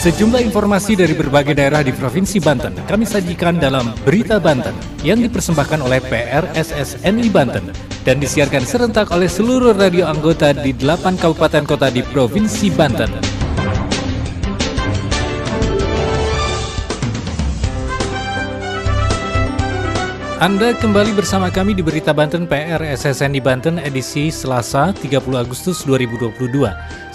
Sejumlah informasi dari berbagai daerah di Provinsi Banten kami sajikan dalam Berita Banten yang dipersembahkan oleh PRSSNI Banten dan disiarkan serentak oleh seluruh radio anggota di 8 kabupaten kota di Provinsi Banten. Anda kembali bersama kami di Berita Banten PRSSNI Banten edisi Selasa 30 Agustus 2022.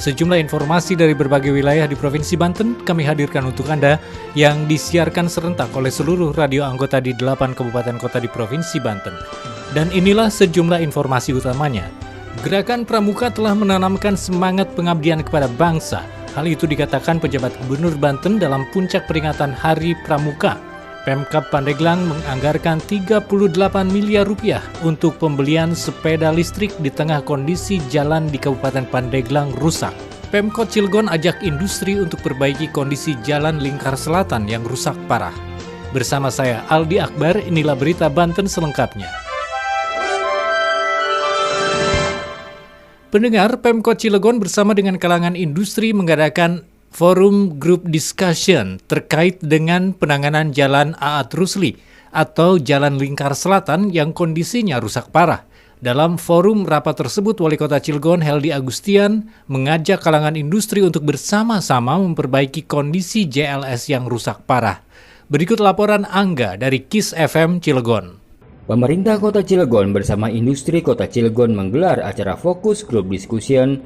Sejumlah informasi dari berbagai wilayah di Provinsi Banten kami hadirkan untuk Anda yang disiarkan serentak oleh seluruh radio anggota di 8 kabupaten kota di Provinsi Banten. Dan inilah sejumlah informasi utamanya. Gerakan Pramuka telah menanamkan semangat pengabdian kepada bangsa. Hal itu dikatakan pejabat Gubernur Banten dalam puncak peringatan Hari Pramuka. Pemkab Pandeglang menganggarkan 38 miliar rupiah untuk pembelian sepeda listrik di tengah kondisi jalan di Kabupaten Pandeglang rusak. Pemkot Cilegon ajak industri untuk perbaiki kondisi jalan lingkar selatan yang rusak parah. Bersama saya Aldi Akbar, inilah Berita Banten selengkapnya. Pendengar, Pemkot Cilegon bersama dengan kalangan industri mengadakan Forum Group Discussion terkait dengan penanganan Jalan Aat Rusli atau Jalan Lingkar Selatan yang kondisinya rusak parah. Dalam forum rapat tersebut, Wali Kota Cilegon Heldy Agustian mengajak kalangan industri untuk bersama-sama memperbaiki kondisi JLS yang rusak parah. Berikut laporan Angga dari KIS FM Cilegon. Pemerintah Kota Cilegon bersama industri Kota Cilegon menggelar acara Focus Group Discussion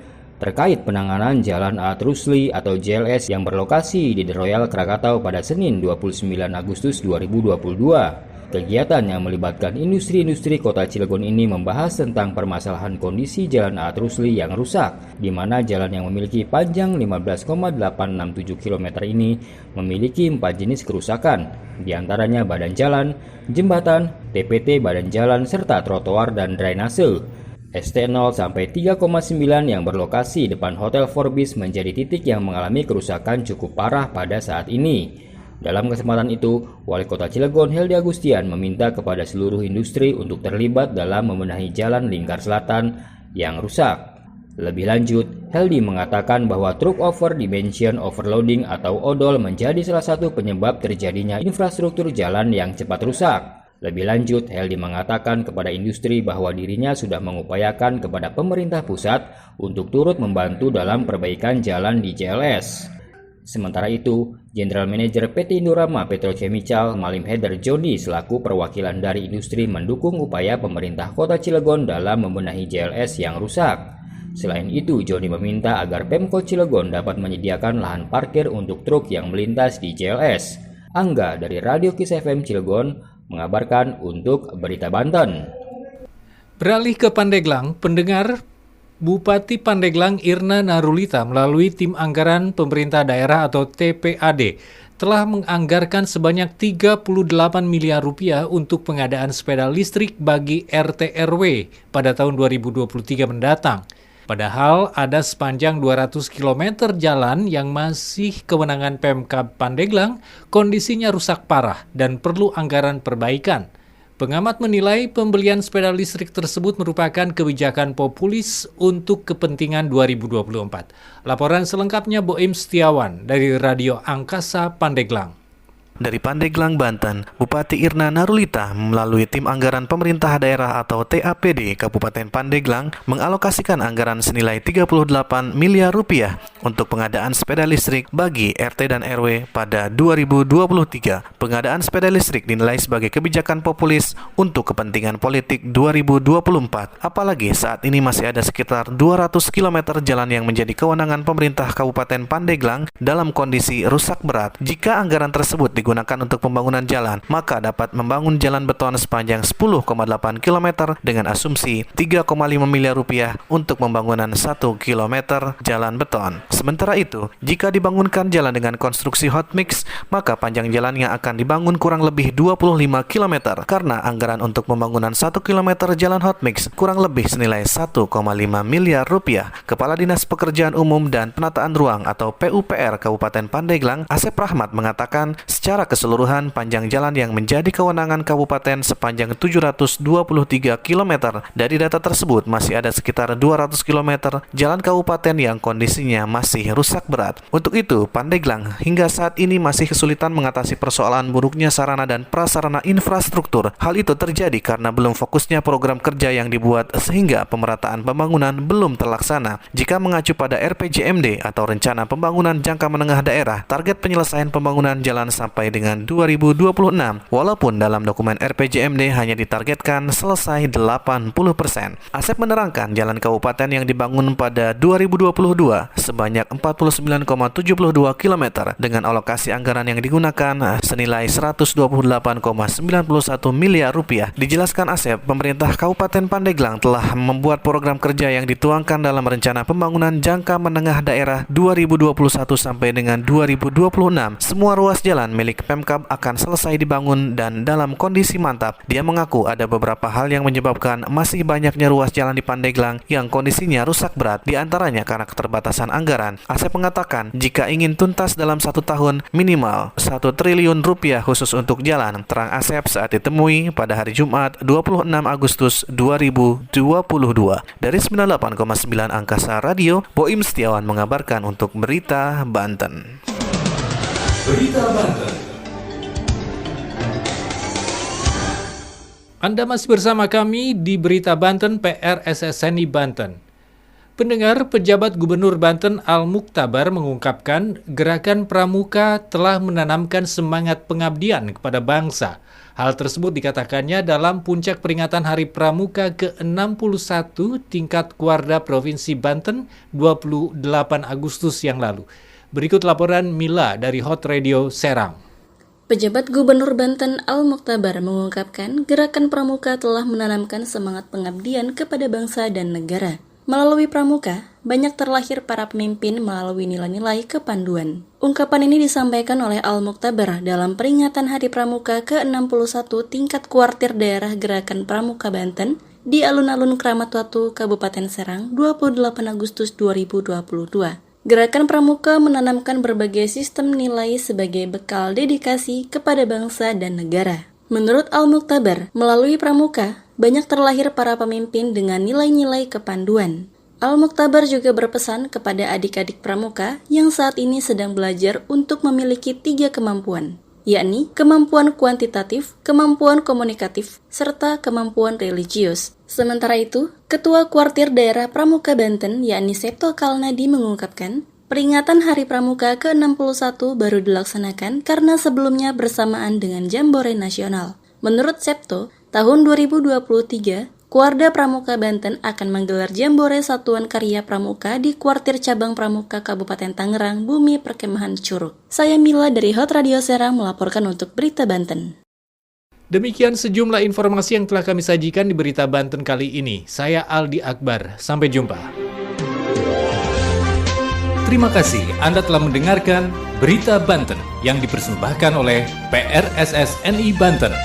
terkait penanganan Jalan Aat Rusli atau JLS yang berlokasi di The Royal Krakatau pada Senin 29 Agustus 2022. Kegiatan yang melibatkan industri-industri Kota Cilegon ini membahas tentang permasalahan kondisi Jalan Aat Rusli yang rusak, di mana jalan yang memiliki panjang 15,867 km ini memiliki 4 jenis kerusakan, di antaranya badan jalan, jembatan, TPT badan jalan, serta trotoar dan drainase. ST0 sampai 3,9 yang berlokasi depan Hotel Forbis menjadi titik yang mengalami kerusakan cukup parah pada saat ini. Dalam kesempatan itu, Wali Kota Cilegon Heldy Agustian meminta kepada seluruh industri untuk terlibat dalam membenahi jalan lingkar selatan yang rusak. Lebih lanjut, Heldy mengatakan bahwa truk over dimension overloading atau odol menjadi salah satu penyebab terjadinya infrastruktur jalan yang cepat rusak. Lebih lanjut, Heldy mengatakan kepada industri bahwa dirinya sudah mengupayakan kepada pemerintah pusat untuk turut membantu dalam perbaikan jalan di JLS. Sementara itu, General Manager PT Indorama Petrochemical Malim Heder Joni selaku perwakilan dari industri mendukung upaya pemerintah Kota Cilegon dalam membenahi JLS yang rusak. Selain itu, Joni meminta agar Pemkot Cilegon dapat menyediakan lahan parkir untuk truk yang melintas di JLS. Angga dari Radio KIS FM Cilegon mengabarkan untuk Berita Banten. Beralih ke Pandeglang, pendengar, Bupati Pandeglang Irna Narulita melalui tim anggaran pemerintah daerah atau TPAD telah menganggarkan sebanyak 38 miliar rupiah untuk pengadaan sepeda listrik bagi RT RW pada tahun 2023 mendatang. Padahal ada sepanjang 200 km jalan yang masih kewenangan Pemkab Pandeglang, kondisinya rusak parah dan perlu anggaran perbaikan. Pengamat menilai pembelian sepeda listrik tersebut merupakan kebijakan populis untuk kepentingan 2024. Laporan selengkapnya Boim Setiawan dari Radio Angkasa Pandeglang. Dari Pandeglang, Banten, Bupati Irna Narulita melalui tim anggaran pemerintah daerah atau TAPD Kabupaten Pandeglang mengalokasikan anggaran senilai 38 miliar rupiah untuk pengadaan sepeda listrik bagi RT dan RW pada 2023. Pengadaan sepeda listrik dinilai sebagai kebijakan populis untuk kepentingan politik 2024. Apalagi saat ini masih ada sekitar 200 km jalan yang menjadi kewenangan pemerintah Kabupaten Pandeglang dalam kondisi rusak berat. Jika anggaran tersebut digunakan untuk pembangunan jalan, maka dapat membangun jalan beton sepanjang 10,8 km dengan asumsi 3,5 miliar rupiah untuk pembangunan 1 km jalan beton. Sementara itu, jika dibangunkan jalan dengan konstruksi hot mix, maka panjang jalannya akan dibangun kurang lebih 25 km karena anggaran untuk pembangunan 1 km jalan hot mix kurang lebih senilai 1,5 miliar rupiah. Kepala Dinas Pekerjaan Umum dan Penataan Ruang atau PUPR Kabupaten Pandeglang, Asep Rahmat mengatakan secara Secara keseluruhan, panjang jalan yang menjadi kewenangan kabupaten sepanjang 723 km. Dari data tersebut, masih ada sekitar 200 km jalan kabupaten yang kondisinya masih rusak berat. Untuk itu, Pandeglang hingga saat ini masih kesulitan mengatasi persoalan buruknya sarana dan prasarana infrastruktur. Hal itu terjadi karena belum fokusnya program kerja yang dibuat sehingga pemerataan pembangunan belum terlaksana. Jika mengacu pada RPJMD atau Rencana Pembangunan Jangka Menengah Daerah, target penyelesaian pembangunan jalan sampai dengan 2026, walaupun dalam dokumen RPJMD hanya ditargetkan selesai 80%. Asep menerangkan jalan kabupaten yang dibangun pada 2022 sebanyak 49,72 km dengan alokasi anggaran yang digunakan senilai 128,91 miliar rupiah. Dijelaskan Asep, pemerintah Kabupaten Pandeglang telah membuat program kerja yang dituangkan dalam Rencana Pembangunan Jangka Menengah Daerah 2021 sampai dengan 2026. Semua ruas jalan milik Pemkab akan selesai dibangun dan dalam kondisi mantap. Dia mengaku ada beberapa hal yang menyebabkan masih banyaknya ruas jalan di Pandeglang yang kondisinya rusak berat, diantaranya karena keterbatasan anggaran. Asep mengatakan jika ingin tuntas dalam 1 tahun, minimal 1 triliun rupiah khusus untuk jalan. Terang Asep saat ditemui pada hari Jumat 26 Agustus 2022. Dari 98,9 Angkasa Radio, Boim Setiawan mengabarkan untuk Berita Banten. Berita Banten. Anda masih bersama kami di Berita Banten PR SSNI Banten. Pendengar, pejabat Gubernur Banten Al-Muktabar mengungkapkan gerakan Pramuka telah menanamkan semangat pengabdian kepada bangsa. Hal tersebut dikatakannya dalam puncak peringatan Hari Pramuka ke-61 tingkat Kuarda Provinsi Banten 28 Agustus yang lalu. Berikut laporan Mila dari Hot Radio Serang. Pejabat Gubernur Banten Al-Muktabar mengungkapkan gerakan Pramuka telah menanamkan semangat pengabdian kepada bangsa dan negara. Melalui Pramuka, banyak terlahir para pemimpin melalui nilai-nilai kepanduan. Ungkapan ini disampaikan oleh Al-Muktabar dalam peringatan Hari Pramuka ke-61 tingkat Kuartir Daerah Gerakan Pramuka Banten di alun-alun Kramat Watu, Kabupaten Serang, 28 Agustus 2022. Gerakan Pramuka menanamkan berbagai sistem nilai sebagai bekal dedikasi kepada bangsa dan negara. Menurut Al-Muktabar, melalui Pramuka, banyak terlahir para pemimpin dengan nilai-nilai kepanduan. Al-Muktabar juga berpesan kepada adik-adik Pramuka yang saat ini sedang belajar untuk memiliki 3 kemampuan, yakni kemampuan kuantitatif, kemampuan komunikatif, serta kemampuan religius. Sementara itu, Ketua Kuartir Daerah Pramuka Banten, yakni Septo Kalnadi mengungkapkan, peringatan Hari Pramuka ke-61 baru dilaksanakan karena sebelumnya bersamaan dengan Jambore Nasional. Menurut Septo, tahun 2023, Kuarda Pramuka Banten akan menggelar Jambore Satuan Karya Pramuka di Kuartir Cabang Pramuka Kabupaten Tangerang, Bumi Perkemahan Curug. Saya Mila dari Hot Radio Serang melaporkan untuk Berita Banten. Demikian sejumlah informasi yang telah kami sajikan di Berita Banten kali ini. Saya Aldi Akbar. Sampai jumpa. Terima kasih Anda telah mendengarkan Berita Banten yang dipersembahkan oleh PRSSNI Banten.